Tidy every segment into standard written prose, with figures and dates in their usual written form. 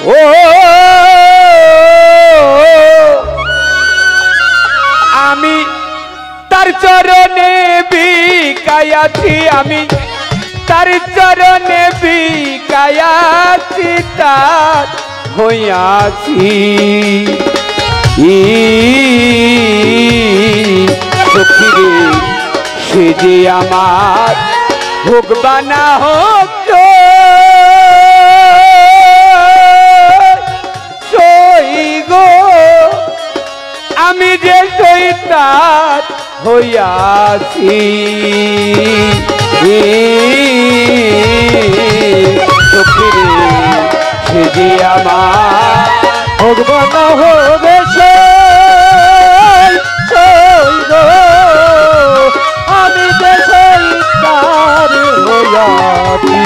ও আমি তার চরণে বিকায়াছি, আমি তার চরণে বিকায়াছি, তার হইয়াছি সখীরে সে যে আমার হোক বা না হোক গো, আমি যে সইতার হইয়াছি সখীরে সে যে আমার হোক বা না হোক গো, আমি যে সইতার হইয়াছি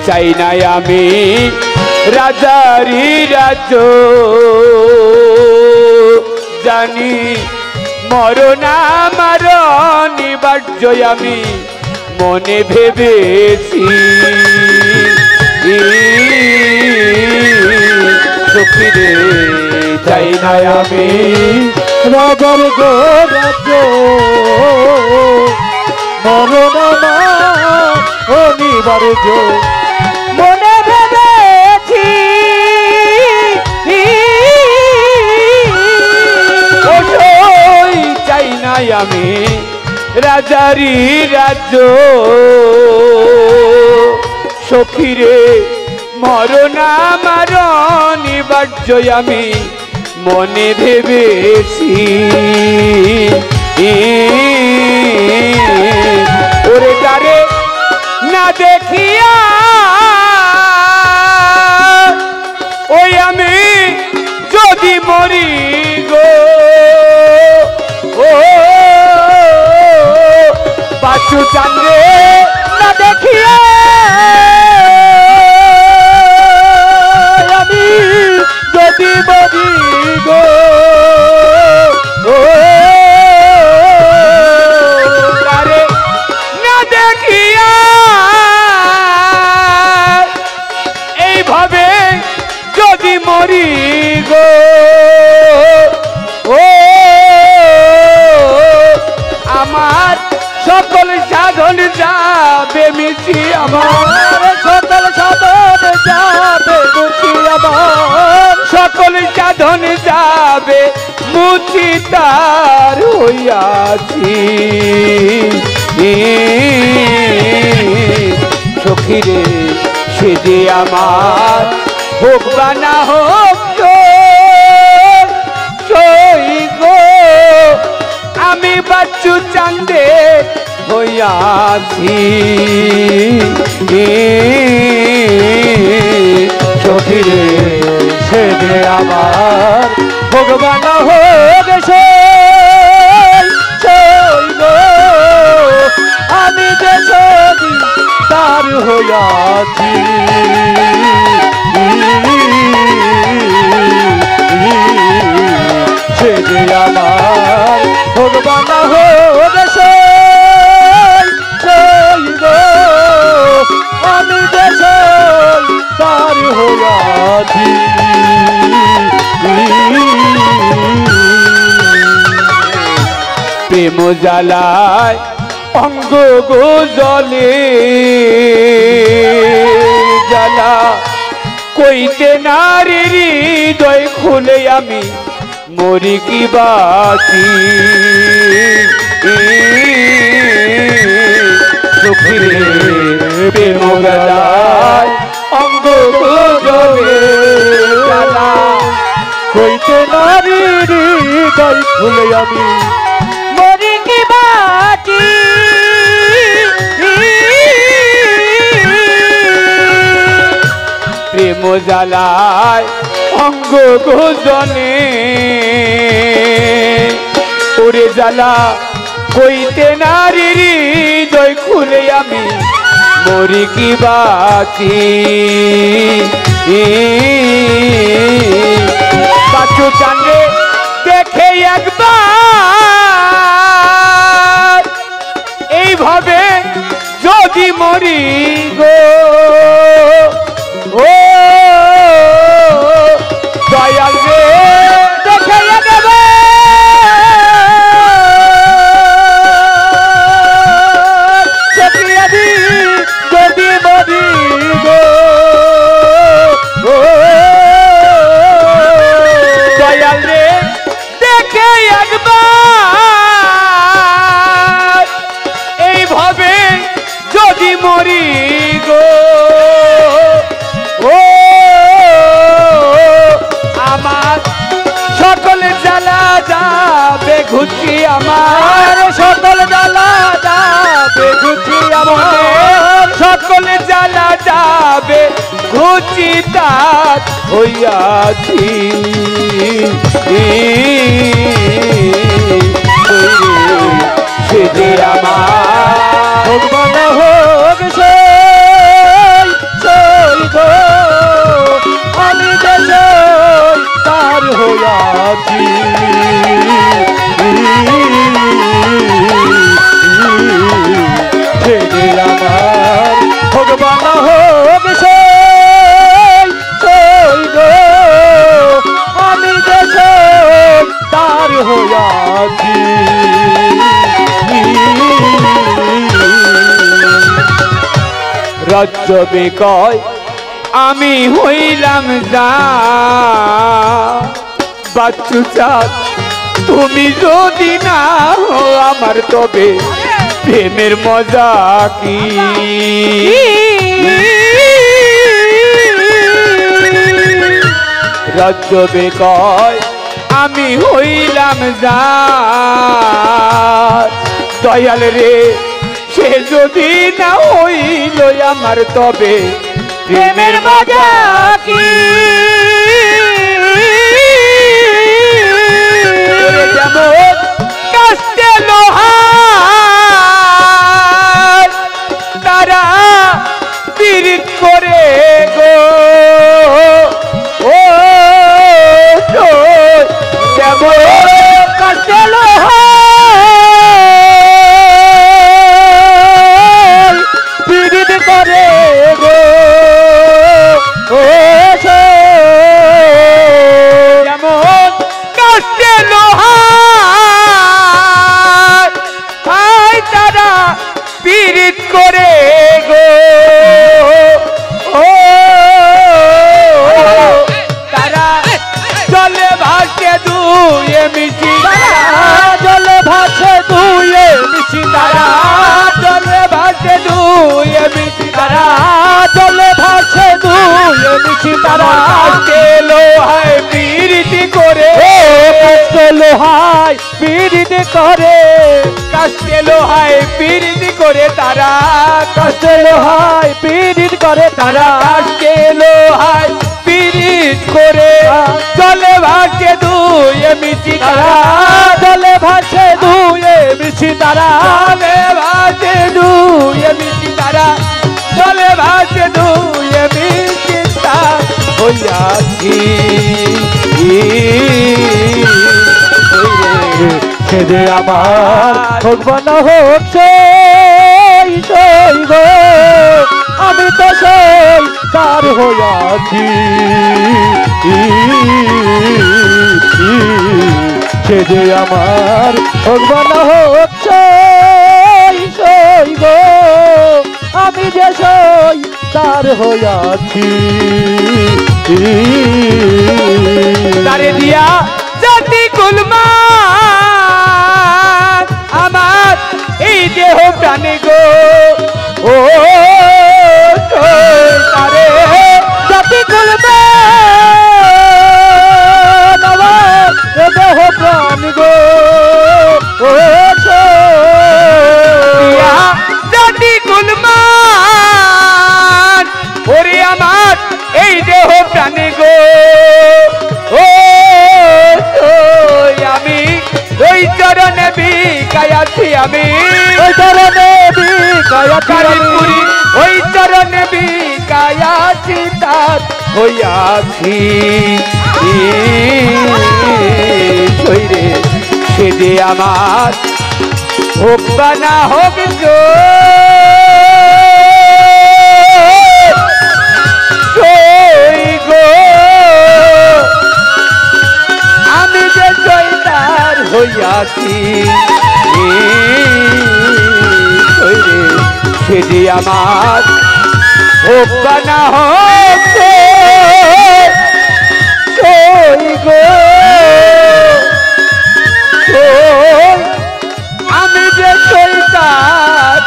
চাই নাই আমি রাজারি রাজ, জানি মরণ আমার অনিবার্য, আমি মনে ভেবেছি সখীরে চাই নাই আমি রাজার গো রাজ্য, মরণ আমার অনিবার্য মনে ভেবেছি চাই নাই আমি রাজারি রাজ্য, সখীরে মরণ আমার অনিবার্য, আমি মনে ভেবেছি ওরে তারে না দেখিয়া ওই আমি যদি মরি গো, ও বাচু চাঁদে না দেখিয়া আমি যদি মরি গো, ও তারে না দেখিয়া এইভাবে যদি মরি গো, ও আমার সকল সাধন যাবে মিছি, আমার সকল সাধন যাবে মুছি, আমার সকল সাধন যাবে মুছি, তার হইয়াছি সখীরে সে যে আমার হোক বা না হোক গো, আমি বাচ্চু চাঁদে হইয়াছি সখীরে সে যে আমার হোক বা না হোক গো, আমি যে সখী তার হইয়াছি সে যে আমার হোক বা না হোক গো, আমি যে তার হইয়াছি প্রেম জ্বালায় অঙ্গ গো জলে জ্বালা কইতে নারী হৃদয় খুলে আমি মরি কি বাকি সখীরে প্রেম জ্বালায় অঙ্গ গো জলে জ্বালা কইতে নারী হৃদয় খুলে আমি মরি কি বাকি প্রেম জ্বালায় অঙ্গ গোজনে ওরে জ্বালা কইতে নারীর হৃদয় খুলে আমি মরি কি বাঁচি বাচু চাঁদে দেখে একবার এইভাবে যদি মরি গো ও দয়াল রে দেখে একবার যদি মরি গো ও দয়াল রে দেখে একবার এইভাবে যদি মরি গো ও আমার সকল জ্বালা যাবে ঘুচি আমার সকল জ্বালা যাবে ঘুচি আমার সকল জ্বালা যাবে ঘুচি তার হইয়াছি সে যে আমার ভগবান হোক আমি যে তার হইয়াছি সে যে আমার ভগবান হোক আমি যে তার হইয়াছি রাজ্য বিকয় আমি হইলাম যা বাচ্চু চাঁদ তুমি যদি না হো আমার তবে প্রেমের মজা কি রাজ্য বিকয় আমি হইলাম যা দয়াল রে সে যদি না হইল আমার তবে প্রেমের মজা কি যেমন কাস্তে লোহার তারা পীড়িত করে গো ও যেমন কাস্তে লোহার পীড়িত করে গো যেমন কাস্তে লোহার তারা পীড়িত করে গো ও তারা জলে ভাসে দুয়ে মিশি জলে ভাসে দুয়ে মিশি তারা জলে ভাসে দুয়ে মিশি তারা জলে ভাসে দুয়ে মিশি তারা লোহায় পীড়িতি করে লোহায় পীড়িতি করে কাস্তে লোহায় পীড়িতি করে তারা কাস্তে লোহায় পীড়িত করে তারা কাস্তে লোহায় পীড়িত করে জলে ভাসে দুয়ে মিশি তারা জলে ভাসে দুয়ে মিশি তারা জলে ভাসে দুয়ে মিশি তারা জলে ভাসে দুয়ে মিশি তারা হইয়াছি সে যে আমার ভগবান হোক গো আমি তো সেই তার হইয়াছি সে যে আমার ভগবান হোক গো আমি যে সেই তার হইয়াছি তারে দিয়া জাতি কুলমা আমার এই দেহ প্রাণে গো ও তারে জাতি কুলমা দেহ প্রাণ গো ও জাতি কুলমা ওরে আমার এই দেহ প্রাণে গো ও আমি ওই চরণে বিকায়াছি আমি, ওই চরণে বিকায়াছি কালীপুরি ওই চরণে বিকায়াছি তার হইয়াছি শৈরে সে যে আমার হোক বা না হোক জয় গো, আমি যে জয়দার হইয়াছি শৈরে সে যে আমার হোক বা না হোক জয় গো, আমি যে জয়দার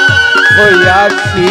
হইয়াছি।